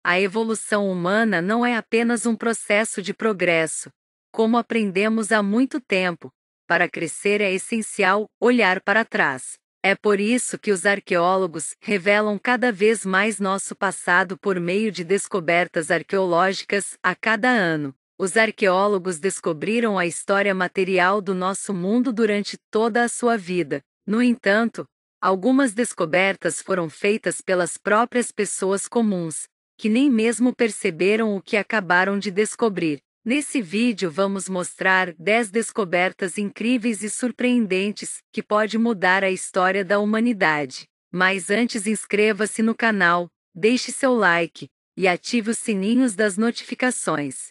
A evolução humana não é apenas um processo de progresso. Como aprendemos há muito tempo, para crescer é essencial olhar para trás. É por isso que os arqueólogos revelam cada vez mais nosso passado por meio de descobertas arqueológicas a cada ano. Os arqueólogos descobriram a história material do nosso mundo durante toda a sua vida. No entanto, algumas descobertas foram feitas pelas próprias pessoas comuns, que nem mesmo perceberam o que acabaram de descobrir. Nesse vídeo vamos mostrar 10 descobertas incríveis e surpreendentes que podem mudar a história da humanidade. Mas antes inscreva-se no canal, deixe seu like e ative os sininhos das notificações.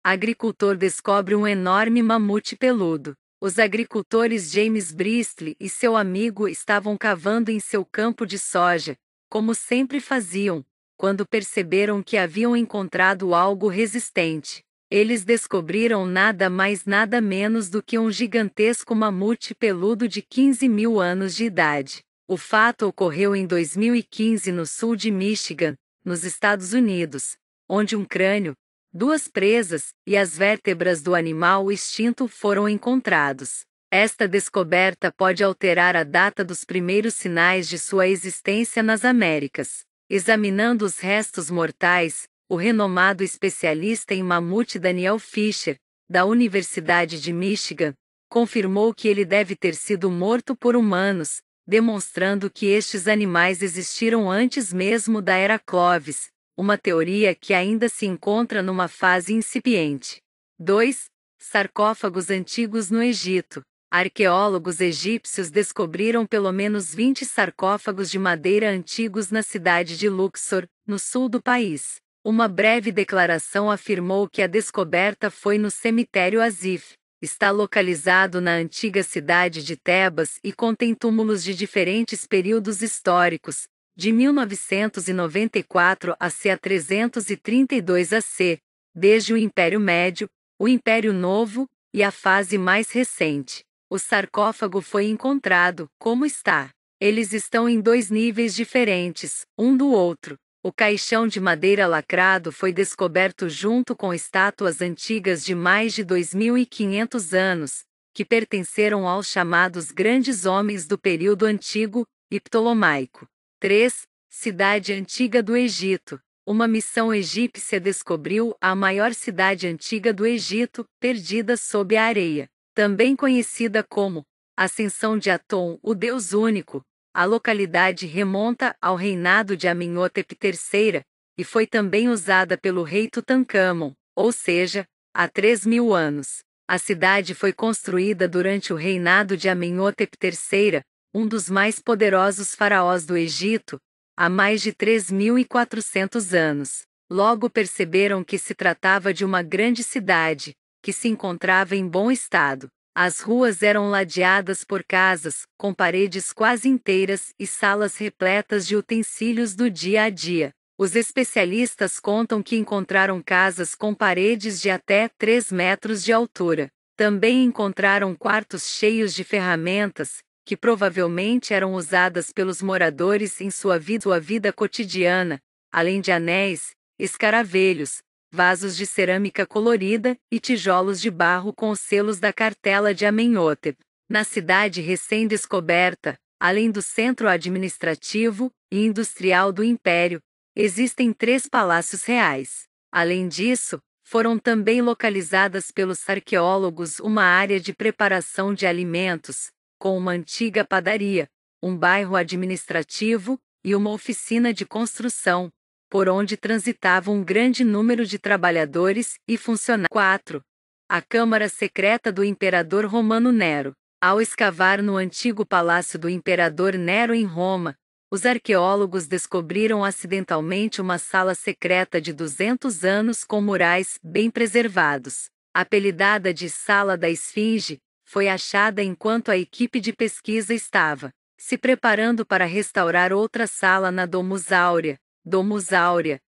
Agricultor descobre um enorme mamute peludo. Os agricultores James Bristly e seu amigo estavam cavando em seu campo de soja, como sempre faziam, quando perceberam que haviam encontrado algo resistente. Eles descobriram nada mais nada menos do que um gigantesco mamute peludo de 15 mil anos de idade. O fato ocorreu em 2015 no sul de Michigan, nos Estados Unidos, onde um crânio, 2 presas e as vértebras do animal extinto foram encontrados. Esta descoberta pode alterar a data dos primeiros sinais de sua existência nas Américas. Examinando os restos mortais, o renomado especialista em mamute Daniel Fisher, da Universidade de Michigan, confirmou que ele deve ter sido morto por humanos, demonstrando que estes animais existiram antes mesmo da Era Clovis, uma teoria que ainda se encontra numa fase incipiente. 2. Sarcófagos antigos no Egito. Arqueólogos egípcios descobriram pelo menos 20 sarcófagos de madeira antigos na cidade de Luxor, no sul do país. Uma breve declaração afirmou que a descoberta foi no cemitério Asif. Está localizado na antiga cidade de Tebas e contém túmulos de diferentes períodos históricos, de 1994 a 332 AC, desde o Império Médio, o Império Novo e a fase mais recente. O sarcófago foi encontrado, como está. Eles estão em 2 níveis diferentes, um do outro. O caixão de madeira lacrado foi descoberto junto com estátuas antigas de mais de 2.500 anos, que pertenceram aos chamados grandes homens do período antigo e ptolomaico. 3. Cidade antiga do Egito. Uma missão egípcia descobriu a maior cidade antiga do Egito, perdida sob a areia. Também conhecida como Ascensão de Atom, o Deus Único, a localidade remonta ao reinado de Amenhotep III, e foi também usada pelo rei Tutancâmon, ou seja, há 3.000 anos. A cidade foi construída durante o reinado de Amenhotep III, um dos mais poderosos faraós do Egito, há mais de 3.400 anos. Logo perceberam que se tratava de uma grande cidade, que se encontrava em bom estado. As ruas eram ladeadas por casas, com paredes quase inteiras e salas repletas de utensílios do dia a dia. Os especialistas contam que encontraram casas com paredes de até 3 metros de altura. Também encontraram quartos cheios de ferramentas, que provavelmente eram usadas pelos moradores em sua vida cotidiana, além de anéis, escaravelhos, vasos de cerâmica colorida e tijolos de barro com os selos da cartela de Amenhotep. Na cidade recém-descoberta, além do centro administrativo e industrial do Império, existem 3 palácios reais. Além disso, foram também localizadas pelos arqueólogos uma área de preparação de alimentos, com uma antiga padaria, um bairro administrativo e uma oficina de construção, por onde transitava um grande número de trabalhadores e funcionários. 4. A Câmara Secreta do Imperador Romano Nero. Ao escavar no antigo palácio do Imperador Nero em Roma, os arqueólogos descobriram acidentalmente uma sala secreta de 200 anos com murais bem preservados. Apelidada de Sala da Esfinge, foi achada enquanto a equipe de pesquisa estava se preparando para restaurar outra sala na Domus Aurea,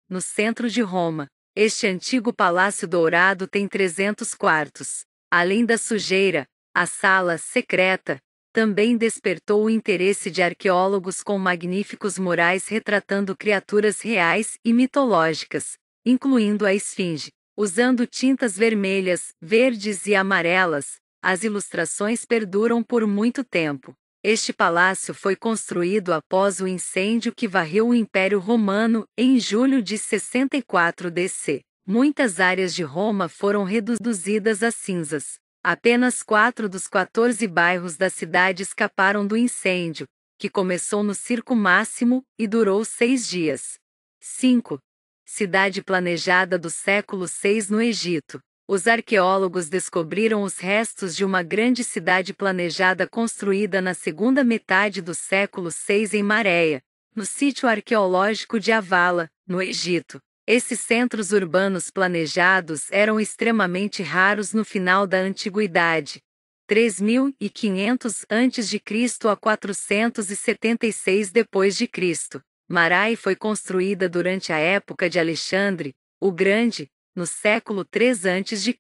no centro de Roma. Este antigo palácio dourado tem 300 quartos. Além da sujeira, a sala secreta também despertou o interesse de arqueólogos com magníficos murais retratando criaturas reais e mitológicas, incluindo a esfinge. Usando tintas vermelhas, verdes e amarelas, as ilustrações perduram por muito tempo. Este palácio foi construído após o incêndio que varreu o Império Romano em julho de 64 DC. Muitas áreas de Roma foram reduzidas a cinzas. Apenas 4 dos 14 bairros da cidade escaparam do incêndio, que começou no Circo Máximo e durou 6 dias. 5. Cidade planejada do século VI no Egito. Os arqueólogos descobriram os restos de uma grande cidade planejada construída na segunda metade do século VI em Maréia, no sítio arqueológico de Avala, no Egito. Esses centros urbanos planejados eram extremamente raros no final da Antiguidade. 3.500 a.C. a 476 d.C. Marai foi construída durante a época de Alexandre, o Grande, no século III a.C.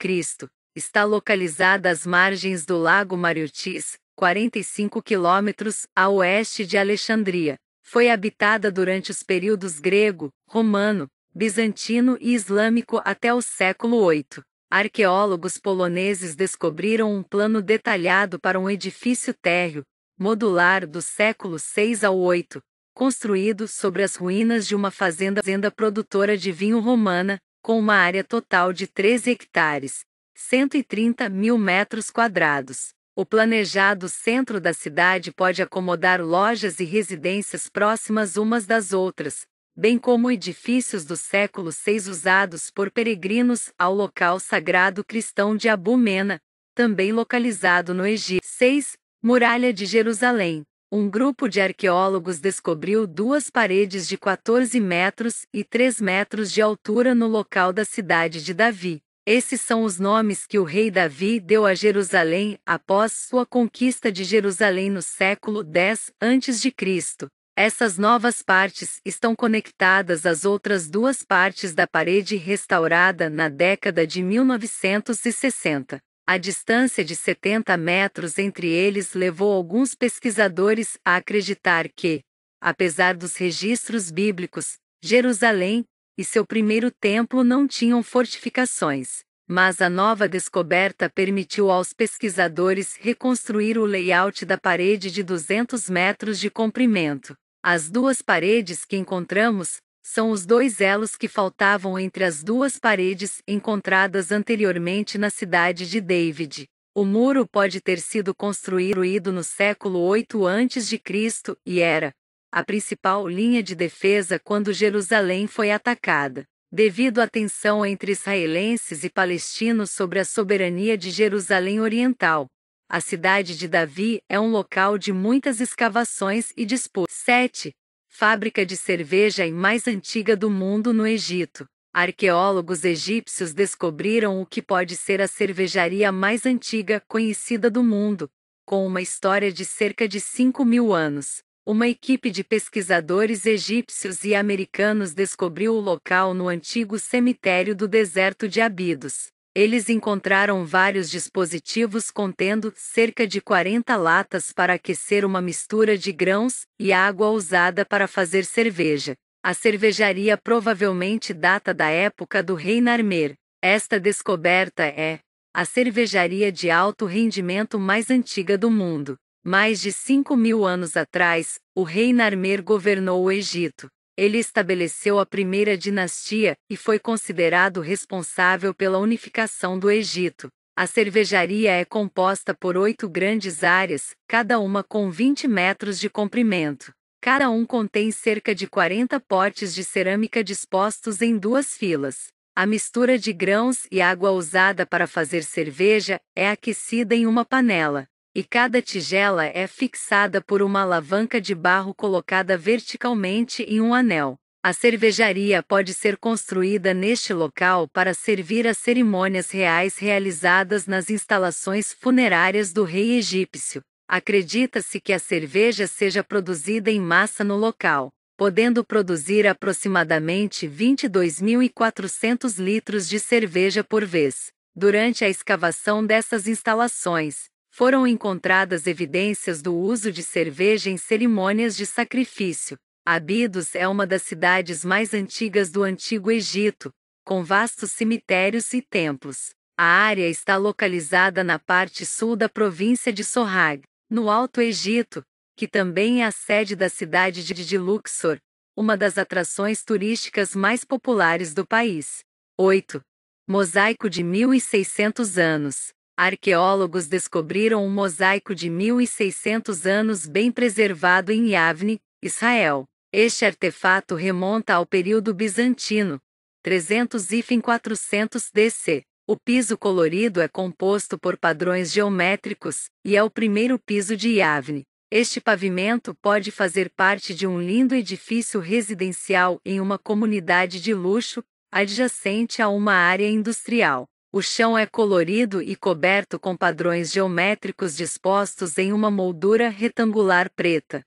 Está localizada às margens do Lago Mareotis, 45 quilômetros a oeste de Alexandria. Foi habitada durante os períodos grego, romano, bizantino e islâmico até o século VIII. Arqueólogos poloneses descobriram um plano detalhado para um edifício térreo, modular do século VI ao VIII, construído sobre as ruínas de uma fazenda produtora de vinho romana, com uma área total de 13 hectares, 130 mil metros quadrados. O planejado centro da cidade pode acomodar lojas e residências próximas umas das outras, bem como edifícios do século VI usados por peregrinos ao local sagrado cristão de Abu Mena, também localizado no Egito. 6. Muralha de Jerusalém. Um grupo de arqueólogos descobriu 2 paredes de 14 metros e 3 metros de altura no local da cidade de Davi. Esses são os nomes que o rei Davi deu a Jerusalém após sua conquista de Jerusalém no século X a.C. Essas novas partes estão conectadas às outras 2 partes da parede restaurada na década de 1960. A distância de 70 metros entre eles levou alguns pesquisadores a acreditar que, apesar dos registros bíblicos, Jerusalém e seu primeiro templo não tinham fortificações. Mas a nova descoberta permitiu aos pesquisadores reconstruir o layout da parede de 200 metros de comprimento. As 2 paredes que encontramos são os 2 elos que faltavam entre as 2 paredes encontradas anteriormente na cidade de David. O muro pode ter sido construído no século VIII a.C. e era a principal linha de defesa quando Jerusalém foi atacada. Devido à tensão entre israelenses e palestinos sobre a soberania de Jerusalém Oriental, a cidade de Davi é um local de muitas escavações e disputas. 7. Fábrica de cerveja mais antiga do mundo no Egito. Arqueólogos egípcios descobriram o que pode ser a cervejaria mais antiga conhecida do mundo, com uma história de cerca de 5.000 anos. Uma equipe de pesquisadores egípcios e americanos descobriu o local no antigo cemitério do deserto de Abidos. Eles encontraram vários dispositivos contendo cerca de 40 latas para aquecer uma mistura de grãos e água usada para fazer cerveja. A cervejaria provavelmente data da época do rei Narmer. Esta descoberta é a cervejaria de alto rendimento mais antiga do mundo. Mais de 5.000 anos atrás, o rei Narmer governou o Egito. Ele estabeleceu a primeira dinastia e foi considerado responsável pela unificação do Egito. A cervejaria é composta por 8 grandes áreas, cada uma com 20 metros de comprimento. Cada um contém cerca de 40 potes de cerâmica dispostos em 2 filas. A mistura de grãos e água usada para fazer cerveja é aquecida em uma panela, e cada tigela é fixada por uma alavanca de barro colocada verticalmente em um anel. A cervejaria pode ser construída neste local para servir a cerimônias reais realizadas nas instalações funerárias do rei egípcio. Acredita-se que a cerveja seja produzida em massa no local, podendo produzir aproximadamente 22.400 litros de cerveja por vez. Durante a escavação dessas instalações, Foram encontradas evidências do uso de cerveja em cerimônias de sacrifício. Abidos é uma das cidades mais antigas do Antigo Egito, com vastos cemitérios e templos. A área está localizada na parte sul da província de Sohag, no Alto Egito, que também é a sede da cidade de Luxor, uma das atrações turísticas mais populares do país. 8. Mosaico de 1.600 anos. Arqueólogos descobriram um mosaico de 1.600 anos bem preservado em Yavne, Israel. Este artefato remonta ao período bizantino, 300 e 400 DC. O piso colorido é composto por padrões geométricos, e é o primeiro piso de Yavne. Este pavimento pode fazer parte de um lindo edifício residencial em uma comunidade de luxo, adjacente a uma área industrial. O chão é colorido e coberto com padrões geométricos dispostos em uma moldura retangular preta.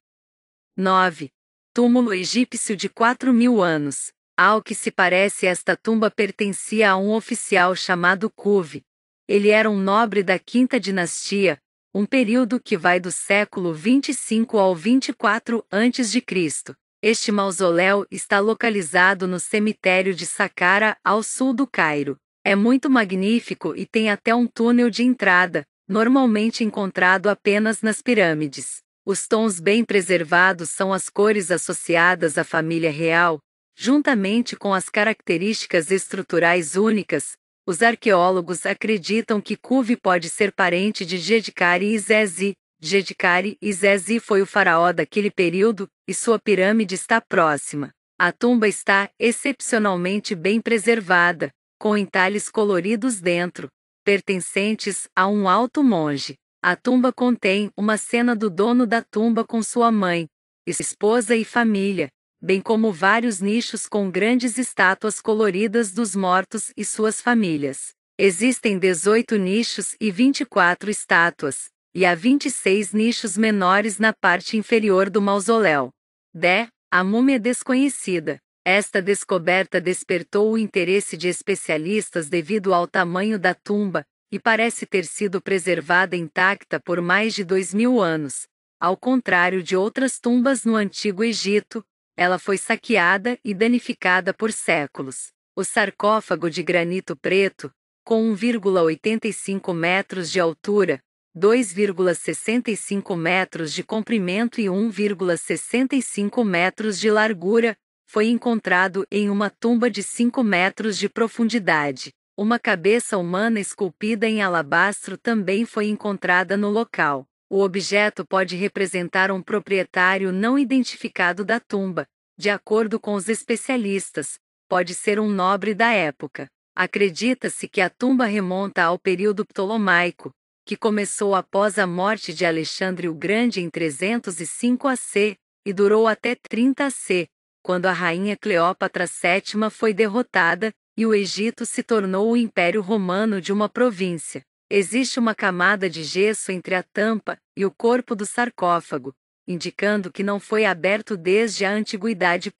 9. Túmulo egípcio de 4.000 anos. Ao que se parece, esta tumba pertencia a um oficial chamado Cuvi. Ele era um nobre da Quinta Dinastia, um período que vai do século 25 ao 24 a.C. Este mausoléu está localizado no cemitério de Saqqara, ao sul do Cairo. É muito magnífico e tem até um túnel de entrada, normalmente encontrado apenas nas pirâmides. Os tons bem preservados são as cores associadas à família real, juntamente com as características estruturais únicas. Os arqueólogos acreditam que Cuvi pode ser parente de Djedkare Isesi. Djedkare Isesi foi o faraó daquele período, e sua pirâmide está próxima. A tumba está excepcionalmente bem preservada, com entalhes coloridos dentro, pertencentes a um alto monge. A tumba contém uma cena do dono da tumba com sua mãe, esposa e família, bem como vários nichos com grandes estátuas coloridas dos mortos e suas famílias. Existem 18 nichos e 24 estátuas, e há 26 nichos menores na parte inferior do mausoléu. 10. A múmia desconhecida. Esta descoberta despertou o interesse de especialistas devido ao tamanho da tumba, e parece ter sido preservada intacta por mais de 2.000 anos. Ao contrário de outras tumbas no Antigo Egito, ela foi saqueada e danificada por séculos. O sarcófago de granito preto, com 1,85 metros de altura, 2,65 metros de comprimento e 1,65 metros de largura, foi encontrado em uma tumba de 5 metros de profundidade. Uma cabeça humana esculpida em alabastro também foi encontrada no local. O objeto pode representar um proprietário não identificado da tumba. De acordo com os especialistas, pode ser um nobre da época. Acredita-se que a tumba remonta ao período ptolomaico, que começou após a morte de Alexandre o Grande em 305 AC, e durou até 30 AC, quando a rainha Cleópatra VII foi derrotada, e o Egito se tornou o Império Romano de uma província. Existe uma camada de gesso entre a tampa e o corpo do sarcófago, indicando que não foi aberto desde a antiguidade.